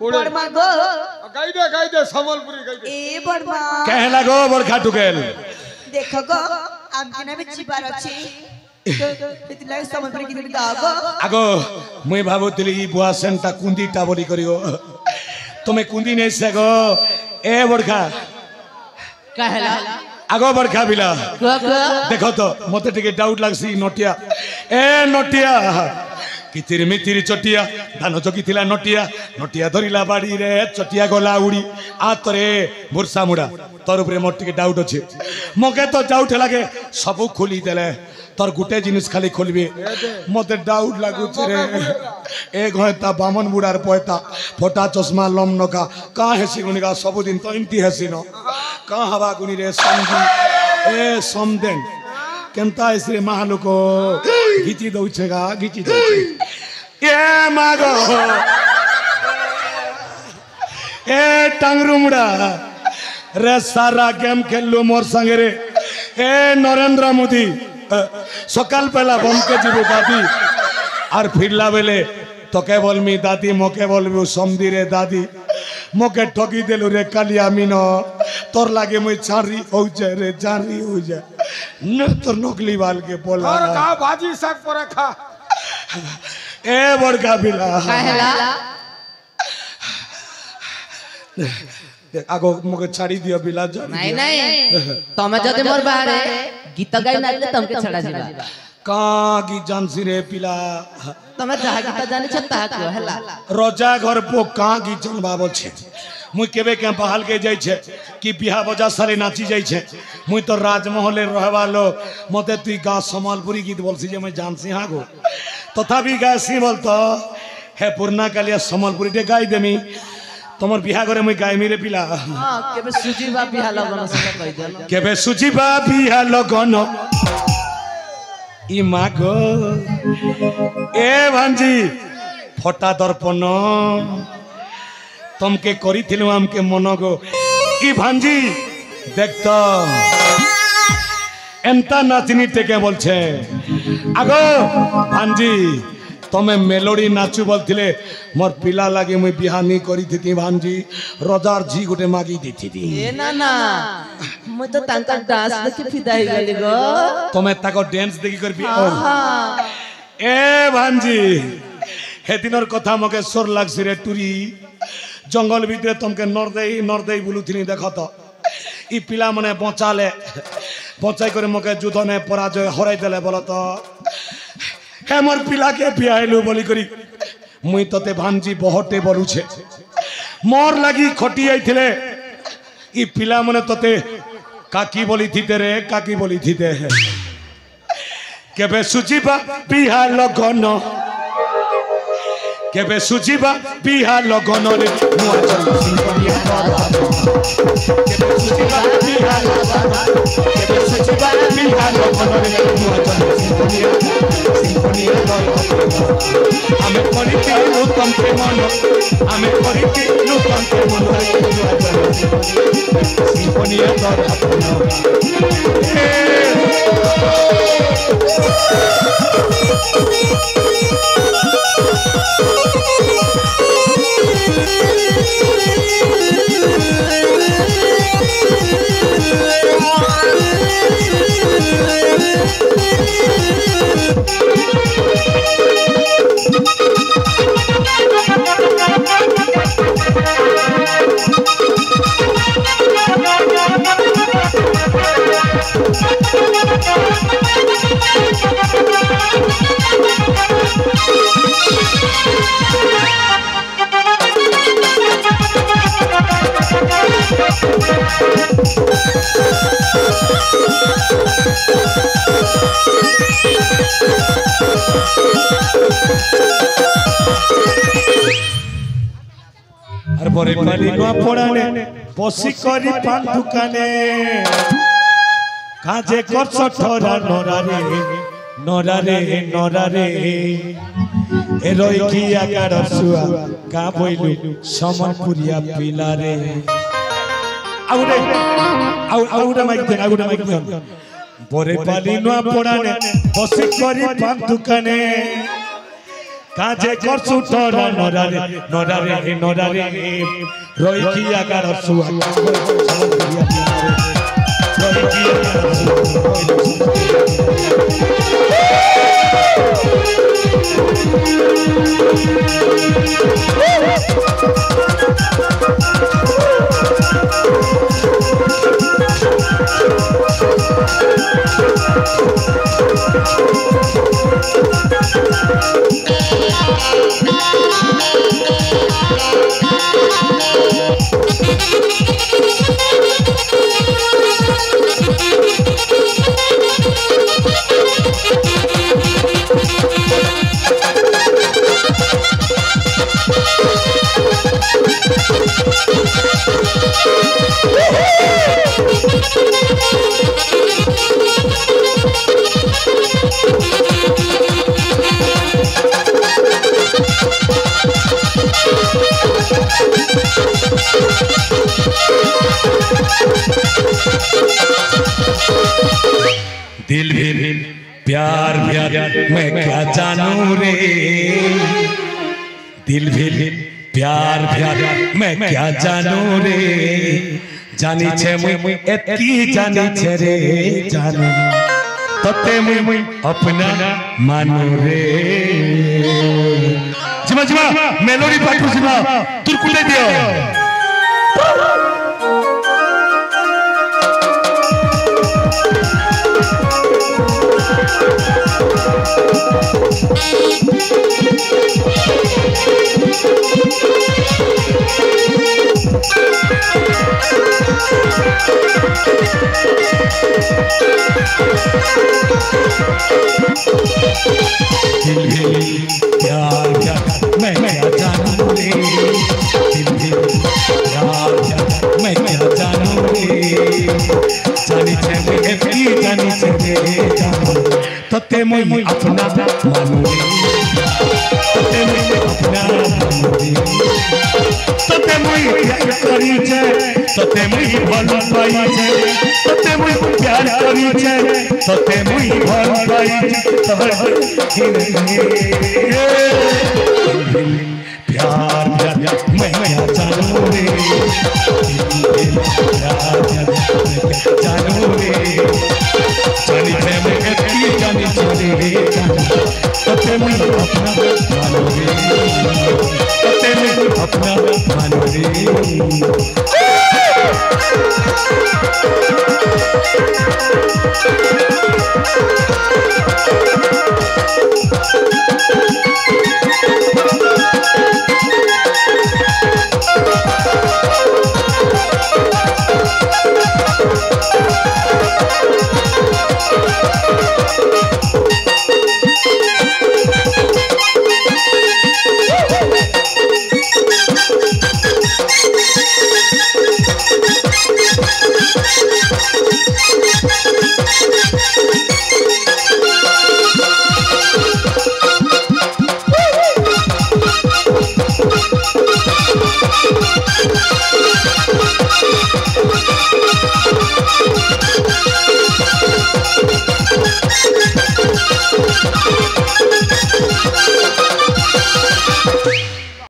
बड़मा गो गाई दे संबलपुरी गाई दे ए बड़मा कहे लगो बरखा टुकेल देखो गो आमके ना चिबार अछि इतला संबलपुरी की दागो आगो मुई भाबुतली बुआ सेंटा कुंदीटा बोली करियो तुम्हें कुंदी नहीं सगो ए बरखा कहला आगो बरखा बिला देखो तो मते टिके डाउट लागसी नटिया ए नटिया कितिर मितिर चटिया धान चकीथिला नटिया नटिया धरिला बाड़ी रे चटिया गला उड़ी आ तरे बुरसा मुड़ा तोर उपरे मोर टिके डाउट अछि मके तो डाउट लागे सब खोली देले तोर गुटे जिनिस खाली खोलबे मते डाउट लागु रे एक होता बामन मुड़ार पोयता फोटा चश्मा लम नका का हेसी गुनिगा सब दिन तो इमती हेसी न का हवा गुनी रे समझी ए समदेन केनता इसरे महालोको घिची दउछेगा घिची दउछे ए मागो ए टांगरुमड़ा रे सारा गेम खेललु मोर संगे रे ए नरेंद्र मोदी सकाल पहला बम के जीबो दादी और फिरला बेले तो के बोलमी दादी मोके बोलबो समदी रे दादी मोके ठगी देलु रे कालिया मीनो तोर लागे मुई चारी हो जाए रे चारी हो जाए न तो नकली बाल के बोला और का भाजी साग पर खा ए बड़का बिला कहला आगो मोके छाड़ी दियो बिला जा नहीं नहीं तमे जदे मोर बाहरे गीत गाई नाचले तमके छड़ा जीवा का की जानसी रे पिला तमे जहा गीत जानि छ ताहा को हला रोजा घर पो का की जनबाबो छे मुई केबे के बहाल के जाय छे कि बिहा बजा सारे नाची जाय छे मुई तो राजमहले रहवा लो मते तुई गा संबलपुरी गीत बोलसी जे मैं जानसी हां गो तथापि गासी बोलतो हे पूर्णा कालिया संबलपुरी ते गाई देमी तमर बिहा करे मुई गायमी रे पिला हां केबे सुजीबा बिहा लगन से कहि देलो केबे सुजीबा बिहा लगन ई मागो ए भांजी फटा दर्पण तमके करी थिलु हमके मन गो ई भांजी देख तो एंता नाचनी टेके बोलछे आगो भांजी तमे मेलोडी नाचू बोलथिले मोर पिला लागे मुई बिहानी करी थिति भांजी रोजार जी गुटे मागी दिथिति ए ना ना मैं तो तांका डांस देखि फिदा हो गेली गो तमे ताको डांस देखि कर ए भांजी हे दिनर कथा मके सोर लागसी रे टुरी जंगल भीतर तमके नरदेई बुलुथिनी देखो तो ई पिला मने बचाले बचाई करे मके युद्ध ने पराजय हराई देले बोलो तो हे मोर पिला के बियाइलु बोली करी मुई तते भांजी बहटे बोलुछे मोर लागी खटी आइथिले ई पिला मने तते काकी बोली थीते रे काकी बोली थीते केबे सुजीबा बिहा लगन केबे सुजीबा बिहा लगन रे मुआ चल सिंपलिया केबे सुजीबा बिहा लगन केबे सुजीबा बिहा लगन रे मुआ चल सिंपलिया आमे करी के उत्तम के मन आमे करी के उत्तम के मन रे मुआ चल सिंपलिया दर আর বরে পালি না পড়ানে বসি করি পান দোকানে কাজে করছ ঠরা নরারে নরারে নরারে এ রই কি আকার সুয়া কা বইলু সমনপুরিয়া পিলারে আউরে মাইক দেন বরে পালি না পড়ানে বসি করি পান দোকানে কাজে করছু তোরা নরারে নরারে নরারে রই কি আগার সুয়া রই কি दिल भी प्यार मैं क्या जानूं रे दिल भी प्यार मैं क्या जानूं रे जानी छे मुई एतकी जानी छे रे जानू तते मुई अपना मानू रे जिमा जिमा मेलोडी पाठू जिमा तुरकुले दियो प्यार मैं क्या जानूं रे प्यार मैं क्या जानूं रे जानी छे मुई जानी छे रे जानू तते मुई अपना मानू रे तते मुई अपना मानू रे तते मुई प्यार करी छे तते मुई भल पाई छे तते मुई प्यार करी छे तते मुई भल पाई छे प्यार मैं क्या जानूं रे जानूं रे जानी छे मैं की जानी छे रे तते मुई अपना मानो रे तते मुई अपना मानो रे